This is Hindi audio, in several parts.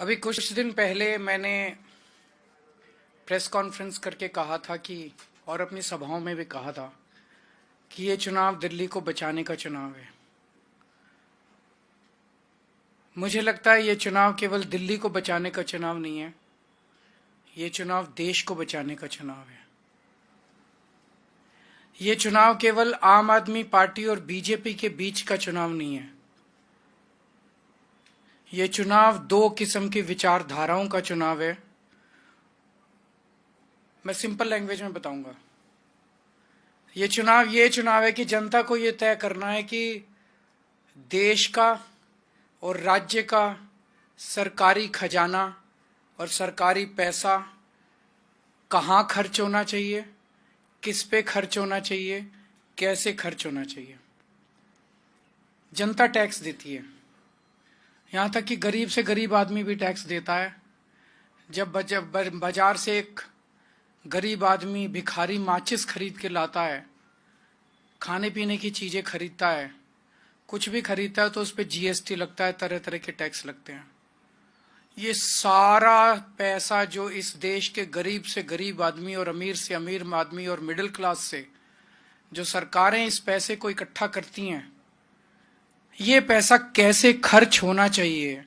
अभी कुछ दिन पहले मैंने प्रेस कॉन्फ्रेंस करके कहा था कि, और अपनी सभाओं में भी कहा था कि ये चुनाव दिल्ली को बचाने का चुनाव है। मुझे लगता है ये चुनाव केवल दिल्ली को बचाने का चुनाव नहीं है, ये चुनाव देश को बचाने का चुनाव है। ये चुनाव केवल आम आदमी पार्टी और बीजेपी के बीच का चुनाव नहीं है, ये चुनाव दो किस्म की विचारधाराओं का चुनाव है। मैं सिंपल लैंग्वेज में बताऊंगा। ये चुनाव है कि जनता को ये तय करना है कि देश का और राज्य का सरकारी खजाना और सरकारी पैसा कहाँ खर्च होना चाहिए, किस पे खर्च होना चाहिए, कैसे खर्च होना चाहिए। जनता टैक्स देती है, यहाँ तक कि गरीब से गरीब आदमी भी टैक्स देता है। जब बाजार से एक गरीब आदमी भिखारी माचिस खरीद के लाता है, खाने पीने की चीज़ें खरीदता है, कुछ भी खरीदता है तो उस पर जीएसटी लगता है, तरह तरह के टैक्स लगते हैं। ये सारा पैसा जो इस देश के गरीब से गरीब आदमी और अमीर से अमीर आदमी और मिडिल क्लास से जो सरकारें इस पैसे को इकट्ठा करती हैं, ये पैसा कैसे खर्च होना चाहिए,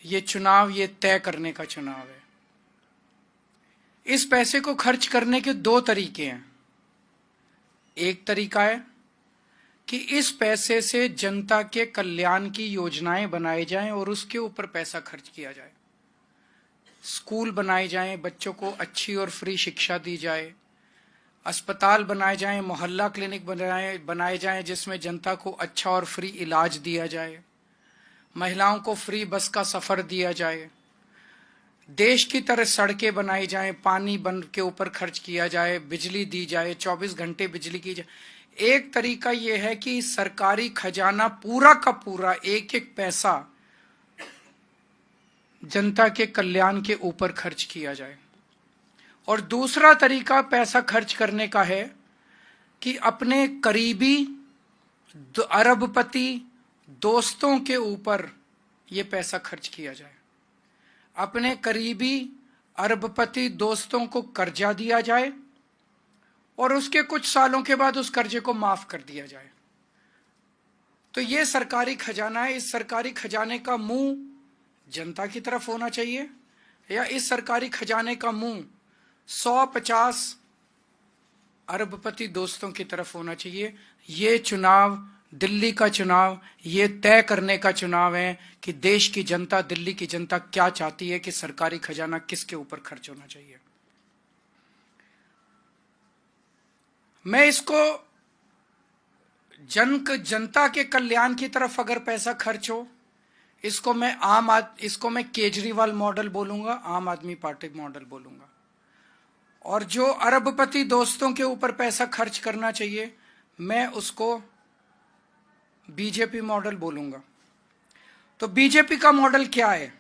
ये चुनाव ये तय करने का चुनाव है। इस पैसे को खर्च करने के दो तरीके हैं। एक तरीका है कि इस पैसे से जनता के कल्याण की योजनाएं बनाई जाएं और उसके ऊपर पैसा खर्च किया जाए। स्कूल बनाए जाएं, बच्चों को अच्छी और फ्री शिक्षा दी जाए, अस्पताल बनाए जाएं, मोहल्ला क्लिनिक बनाए जाएं जिसमें जनता को अच्छा और फ्री इलाज दिया जाए, महिलाओं को फ्री बस का सफर दिया जाए, देश की तरह सड़कें बनाई जाएं, पानी बन के ऊपर खर्च किया जाए, बिजली दी जाए, 24 घंटे बिजली की जाए। एक तरीका यह है कि सरकारी खजाना पूरा का पूरा एक एक पैसा जनता के कल्याण के ऊपर खर्च किया जाए। और दूसरा तरीका पैसा खर्च करने का है कि अपने करीबी अरबपति दोस्तों के ऊपर यह पैसा खर्च किया जाए। अपने करीबी अरबपति दोस्तों को कर्जा दिया जाए और उसके कुछ सालों के बाद उस कर्जे को माफ कर दिया जाए। तो ये सरकारी खजाना है। इस सरकारी खजाने का मुंह जनता की तरफ होना चाहिए या इस सरकारी खजाने का मुंह 150 अरबपति दोस्तों की तरफ होना चाहिए। ये चुनाव, दिल्ली का चुनाव, ये तय करने का चुनाव है कि देश की जनता, दिल्ली की जनता क्या चाहती है कि सरकारी खजाना किसके ऊपर खर्च होना चाहिए। मैं इसको जनता के कल्याण की तरफ अगर पैसा खर्च हो, इसको मैं केजरीवाल मॉडल बोलूंगा, आम आदमी पार्टी मॉडल बोलूंगा। और जो अरबपति दोस्तों के ऊपर पैसा खर्च करना चाहिए, मैं उसको बीजेपी मॉडल बोलूंगा। तो बीजेपी का मॉडल क्या है?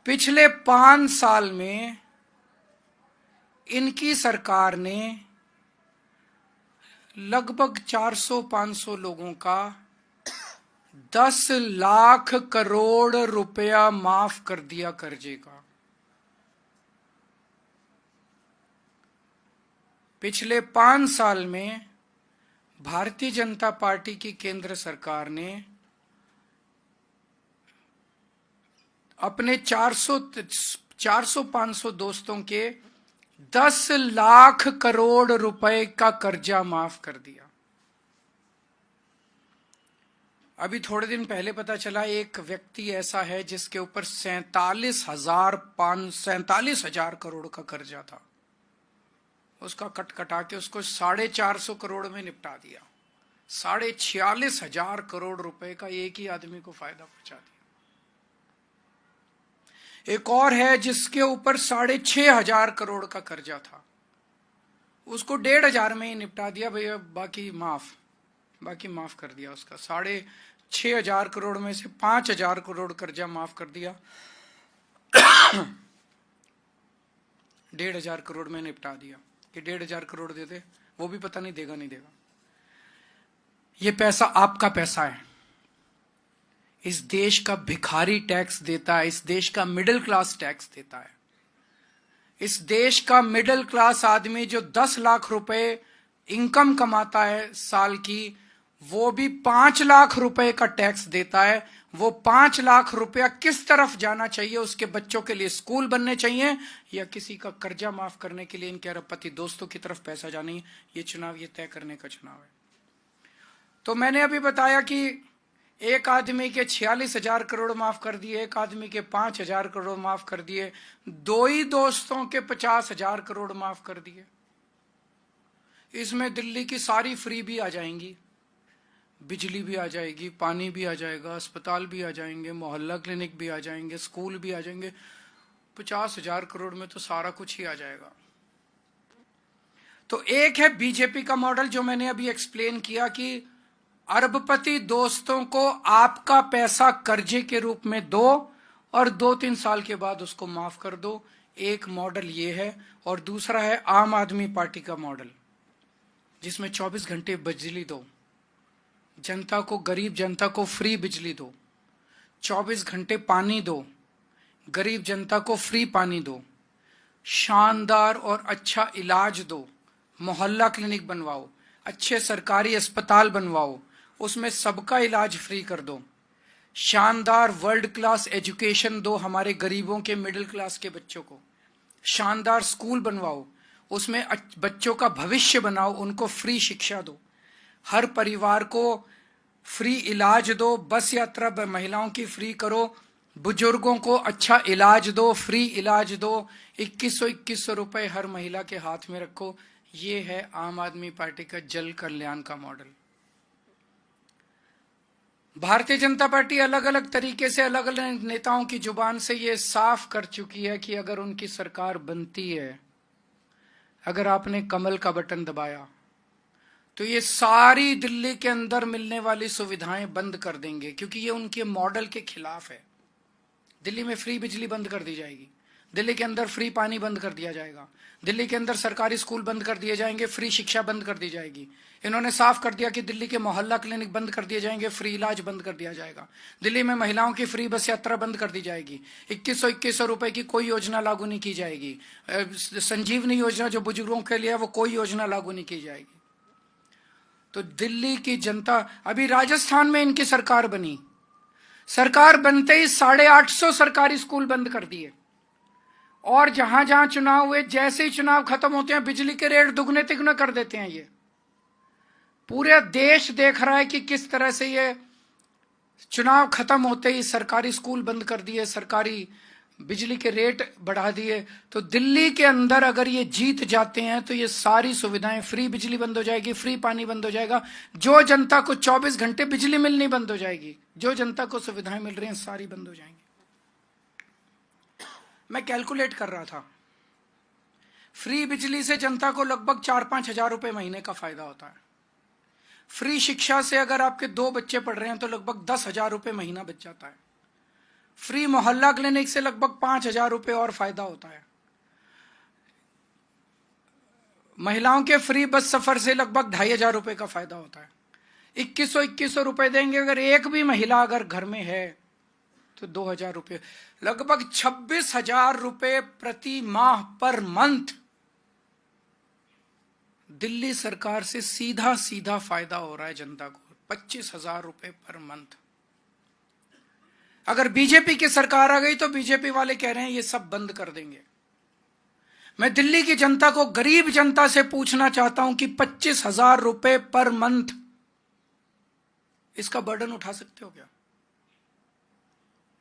पिछले 5 साल में इनकी सरकार ने लगभग 400-500 लोगों का 10 लाख करोड़ रुपया माफ कर दिया कर्जे का। पिछले 5 साल में भारतीय जनता पार्टी की केंद्र सरकार ने अपने 400-500 दोस्तों के 10 लाख करोड़ रुपए का कर्जा माफ कर दिया। अभी थोड़े दिन पहले पता चला एक व्यक्ति ऐसा है जिसके ऊपर 47,000 करोड़ का कर्जा था। उसका कटा के उसको 450 करोड़ में निपटा दिया। 46,000 करोड़ रुपए का एक ही आदमी को फायदा पहुंचा दिया। एक और है जिसके ऊपर 6,500 करोड़ का कर्जा था, उसको 1,500 में ही निपटा दिया। भैया बाकी माफ कर दिया। उसका 6,500 करोड़ में से 5,000 करोड़ कर्जा माफ कर दिया, 1,500 करोड़ में निपटा दिया कि 1,500 करोड़ दे दे, वो भी पता नहीं देगा नहीं देगा। ये पैसा आपका पैसा है, इस देश का भिखारी टैक्स देता है, इस देश का मिडिल क्लास टैक्स देता है। इस देश का मिडिल क्लास आदमी जो 10 लाख रुपए इनकम कमाता है साल की, वो भी 5 लाख रुपए का टैक्स देता है। वो 5 लाख रुपया किस तरफ जाना चाहिए? उसके बच्चों के लिए स्कूल बनने चाहिए या किसी का कर्जा माफ करने के लिए इनके अरबपति दोस्तों की तरफ पैसा जाना? ये चुनाव ये तय करने का चुनाव है। तो मैंने अभी बताया कि एक आदमी के 46,000 करोड़ माफ कर दिए, एक आदमी के 5,000 करोड़ माफ कर दिए, 2 ही दोस्तों के 50,000 करोड़ माफ कर दिए। इसमें दिल्ली की सारी फ्री भी आ जाएंगी, बिजली भी आ जाएगी, पानी भी आ जाएगा, अस्पताल भी आ जाएंगे, मोहल्ला क्लिनिक भी आ जाएंगे, स्कूल भी आ जाएंगे। 50,000 करोड़ में तो सारा कुछ ही आ जाएगा। तो एक है बीजेपी का मॉडल जो मैंने अभी एक्सप्लेन किया कि अरबपति दोस्तों को आपका पैसा कर्जे के रूप में दो और 2-3 साल के बाद उसको माफ कर दो। एक मॉडल ये है। और दूसरा है आम आदमी पार्टी का मॉडल, जिसमें 24 घंटे बिजली दो, जनता को, गरीब जनता को फ्री बिजली दो, 24 घंटे पानी दो, गरीब जनता को फ्री पानी दो, शानदार और अच्छा इलाज दो, मोहल्ला क्लिनिक बनवाओ, अच्छे सरकारी अस्पताल बनवाओ, उसमें सबका इलाज फ्री कर दो, शानदार वर्ल्ड क्लास एजुकेशन दो हमारे गरीबों के, मिडिल क्लास के बच्चों को, शानदार स्कूल बनवाओ, उसमें बच्चों का भविष्य बनाओ, उनको फ्री शिक्षा दो, हर परिवार को फ्री इलाज दो, बस यात्रा महिलाओं की फ्री करो, बुजुर्गों को अच्छा इलाज दो, फ्री इलाज दो, 2100 रुपए हर महिला के हाथ में रखो। ये है आम आदमी पार्टी का जल कल्याण का मॉडल। भारतीय जनता पार्टी अलग अलग तरीके से, अलग अलग नेताओं की जुबान से ये साफ कर चुकी है कि अगर उनकी सरकार बनती है, अगर आपने कमल का बटन दबाया, तो ये सारी दिल्ली के अंदर मिलने वाली सुविधाएं बंद कर देंगे, क्योंकि ये उनके मॉडल के खिलाफ है। दिल्ली में फ्री बिजली बंद कर दी जाएगी, दिल्ली के अंदर फ्री पानी बंद कर दिया जाएगा, दिल्ली के अंदर सरकारी स्कूल बंद कर दिए जाएंगे, फ्री शिक्षा बंद कर दी जाएगी। इन्होंने साफ कर दिया कि दिल्ली के मोहल्ला क्लिनिक बंद कर दिए जाएंगे, फ्री इलाज बंद कर दिया जाएगा, दिल्ली में महिलाओं की फ्री बस यात्रा बंद कर दी जाएगी, 2100 रुपए की कोई योजना लागू नहीं की जाएगी, संजीवनी योजना जो बुजुर्गों के लिए है वो कोई योजना लागू नहीं की जाएगी। तो दिल्ली की जनता, अभी राजस्थान में इनकी सरकार बनी, सरकार बनते ही 850 सरकारी स्कूल बंद कर दिए, और जहां जहां चुनाव हुए, जैसे ही चुनाव खत्म होते हैं बिजली के रेट दुगने तिगुने कर देते हैं। ये पूरे देश देख रहा है कि किस तरह से ये चुनाव खत्म होते ही सरकारी स्कूल बंद कर दिए, सरकारी बिजली के रेट बढ़ा दिए। तो दिल्ली के अंदर अगर ये जीत जाते हैं तो ये सारी सुविधाएं, फ्री बिजली बंद हो जाएगी, फ्री पानी बंद हो जाएगा, जो जनता को 24 घंटे बिजली मिलनी बंद हो जाएगी, जो जनता को सुविधाएं मिल रही हैं सारी बंद हो जाएंगी। मैं कैलकुलेट कर रहा था, फ्री बिजली से जनता को लगभग 4-5 हजार रुपए महीने का फायदा होता है। फ्री शिक्षा से अगर आपके 2 बच्चे पढ़ रहे हैं तो लगभग 10,000 रुपए महीना बच जाता है। फ्री मोहल्ला क्लिनिक से लगभग 5,000 रुपए और फायदा होता है। महिलाओं के फ्री बस सफर से लगभग 2,500 रुपए का फायदा होता है। 2100 रुपए देंगे, अगर एक भी महिला अगर घर में है तो 2,000 रुपए, लगभग 26,000 रुपए प्रति माह पर मंथ दिल्ली सरकार से सीधा सीधा फायदा हो रहा है जनता को, 25,000 रुपए पर मंथ। अगर बीजेपी की सरकार आ गई तो बीजेपी वाले कह रहे हैं ये सब बंद कर देंगे। मैं दिल्ली की जनता को, गरीब जनता से पूछना चाहता हूं कि 25,000 रुपए पर मंथ इसका बर्डन उठा सकते हो क्या?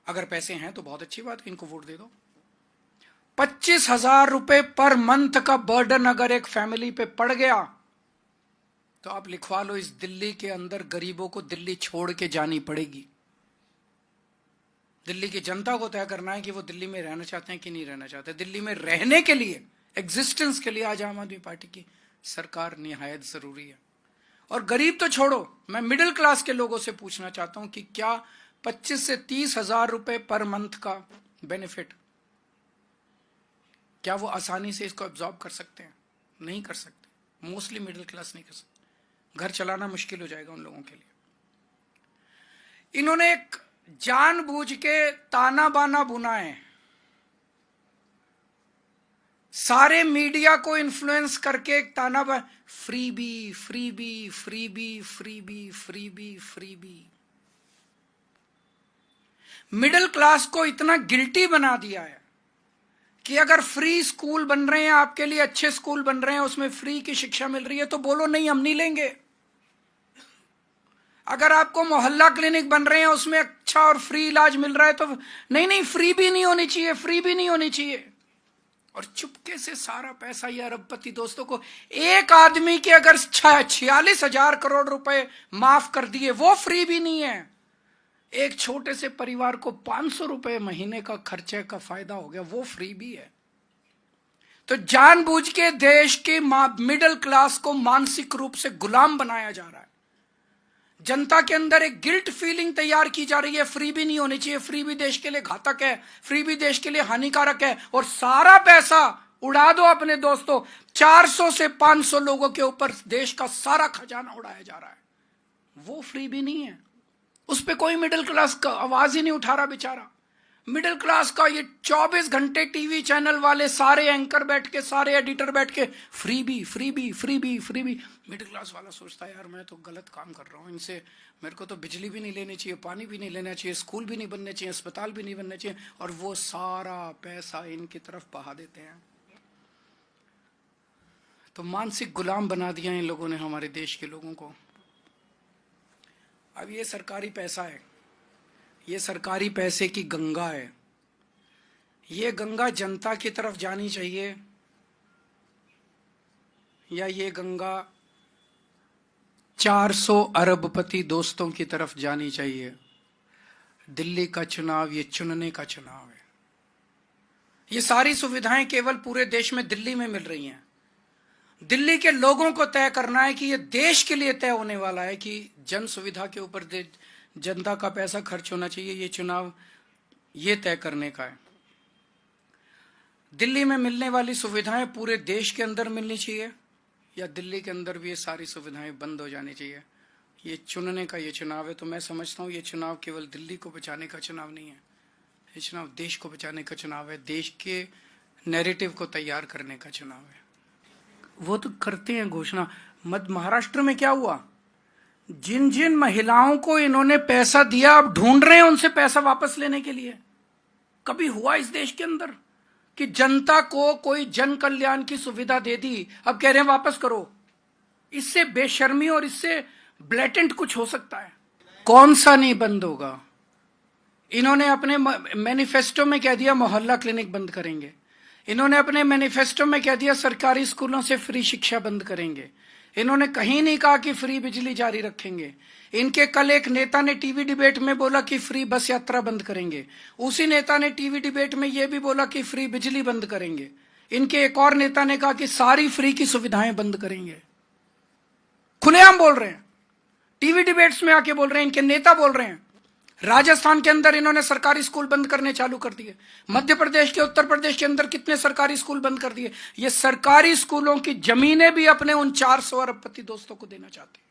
अगर पैसे हैं तो बहुत अच्छी बात है, इनको वोट दे दो। 25,000 रुपए पर मंथ का बर्डन अगर एक फैमिली पे पड़ गया तो आप लिखवा लो, इस दिल्ली के अंदर गरीबों को दिल्ली छोड़ के जानी पड़ेगी। दिल्ली की जनता को तय करना है कि वो दिल्ली में रहना चाहते हैं कि नहीं रहना चाहते। दिल्ली में रहने के लिए, एग्जिस्टेंस के लिए आज आम आदमी पार्टी की सरकार निहायत जरूरी है। और गरीब तो छोड़ो, मैं मिडिल क्लास के लोगों से पूछना चाहता हूं कि क्या 25 से 30,000 रुपए पर मंथ का बेनिफिट, क्या वो आसानी से इसको एब्जॉर्ब कर सकते हैं? नहीं कर सकते। मोस्टली मिडिल क्लास नहीं कर सकते। घर चलाना मुश्किल हो जाएगा उन लोगों के लिए। इन्होंने एक जानबूझ के ताना बाना बुना है, सारे मीडिया को इन्फ्लुएंस करके एक ताना freebie freebie freebie freebie freebie freebie. Middle class को इतना गिल्टी बना दिया है कि अगर फ्री स्कूल बन रहे हैं, आपके लिए अच्छे स्कूल बन रहे हैं, उसमें फ्री की शिक्षा मिल रही है तो बोलो नहीं, हम नहीं लेंगे। अगर आपको मोहल्ला क्लिनिक बन रहे हैं, उसमें अच्छा और फ्री इलाज मिल रहा है तो नहीं नहीं, फ्री भी नहीं होनी चाहिए, फ्री भी नहीं होनी चाहिए। और चुपके से सारा पैसा ये अरबपति दोस्तों को, एक आदमी के अगर 46,000 करोड़ रुपए माफ कर दिए, वो फ्री भी नहीं है। एक छोटे से परिवार को 500 रुपए महीने का खर्चे का फायदा हो गया, वो फ्री भी है। तो जानबूझ के देश के मिडिल क्लास को मानसिक रूप से गुलाम बनाया जा रहा है। जनता के अंदर एक गिल्ट फीलिंग तैयार की जा रही है, फ्री भी नहीं होनी चाहिए, फ्री भी देश के लिए घातक है, फ्री भी देश के लिए हानिकारक है। और सारा पैसा उड़ा दो अपने दोस्तों, 400 से 500 लोगों के ऊपर देश का सारा खजाना उड़ाया जा रहा है, वो फ्री भी नहीं है। उस पर कोई मिडिल क्लास का आवाज ही नहीं उठा रहा बेचारा। मिडिल क्लास का ये 24 घंटे टीवी चैनल वाले सारे एंकर बैठ के, सारे एडिटर बैठ के freebie freebie freebie freebie. Middle class वाला सोचता है यार मैं तो गलत काम कर रहा हूँ, इनसे मेरे को तो बिजली भी नहीं लेनी चाहिए, पानी भी नहीं लेना चाहिए, स्कूल भी नहीं बनने चाहिए, अस्पताल भी नहीं बनने चाहिए, और वो सारा पैसा इनकी तरफ बहा देते हैं। तो मानसिक गुलाम बना दिया इन लोगों ने हमारे देश के लोगों को। अब ये सरकारी पैसा है, ये सरकारी पैसे की गंगा है, ये गंगा जनता की तरफ जानी चाहिए या ये गंगा 400 अरबपति दोस्तों की तरफ जानी चाहिए। दिल्ली का चुनाव ये चुनने का चुनाव है। ये सारी सुविधाएं केवल पूरे देश में दिल्ली में मिल रही हैं। दिल्ली के लोगों को तय करना है कि ये देश के लिए तय होने वाला है कि जन सुविधा के ऊपर जनता का पैसा खर्च होना चाहिए। ये चुनाव ये तय करने का है। दिल्ली में मिलने वाली सुविधाएं पूरे देश के अंदर मिलनी चाहिए या दिल्ली के अंदर भी ये सारी सुविधाएं बंद हो जानी चाहिए। ये चुनने का ये चुनाव है। तो मैं समझता हूँ ये चुनाव केवल दिल्ली को बचाने का चुनाव नहीं है, ये चुनाव देश को बचाने का चुनाव है, देश के नैरेटिव को तैयार करने का चुनाव है। वो तो करते हैं घोषणा। महाराष्ट्र में क्या हुआ, जिन जिन महिलाओं को इन्होंने पैसा दिया अब ढूंढ रहे हैं उनसे पैसा वापस लेने के लिए। कभी हुआ इस देश के अंदर कि जनता को कोई जन कल्याण की सुविधा दे दी, अब कह रहे हैं वापस करो? इससे बेशर्मी और इससे ब्लेटेंट कुछ हो सकता है? कौन सा नहीं बंद होगा? इन्होंने अपने मैनिफेस्टो में कह दिया मोहल्ला क्लिनिक बंद करेंगे, इन्होंने अपने मैनिफेस्टो में कह दिया सरकारी स्कूलों से फ्री शिक्षा बंद करेंगे, इन्होंने कहीं नहीं कहा कि फ्री बिजली जारी रखेंगे। इनके कल एक नेता ने टीवी डिबेट में बोला कि फ्री बस यात्रा बंद करेंगे, उसी नेता ने टीवी डिबेट में यह भी बोला कि फ्री बिजली बंद करेंगे। इनके एक और नेता ने कहा कि सारी फ्री की सुविधाएं बंद करेंगे। खुलेआम बोल रहे हैं, टीवी डिबेट्स में आके बोल रहे हैं, इनके नेता बोल रहे हैं। राजस्थान के अंदर इन्होंने सरकारी स्कूल बंद करने चालू कर दिए। मध्य प्रदेश के, उत्तर प्रदेश के अंदर कितने सरकारी स्कूल बंद कर दिए। ये सरकारी स्कूलों की जमीनें भी अपने उन 400 अरबपति दोस्तों को देना चाहते हैं।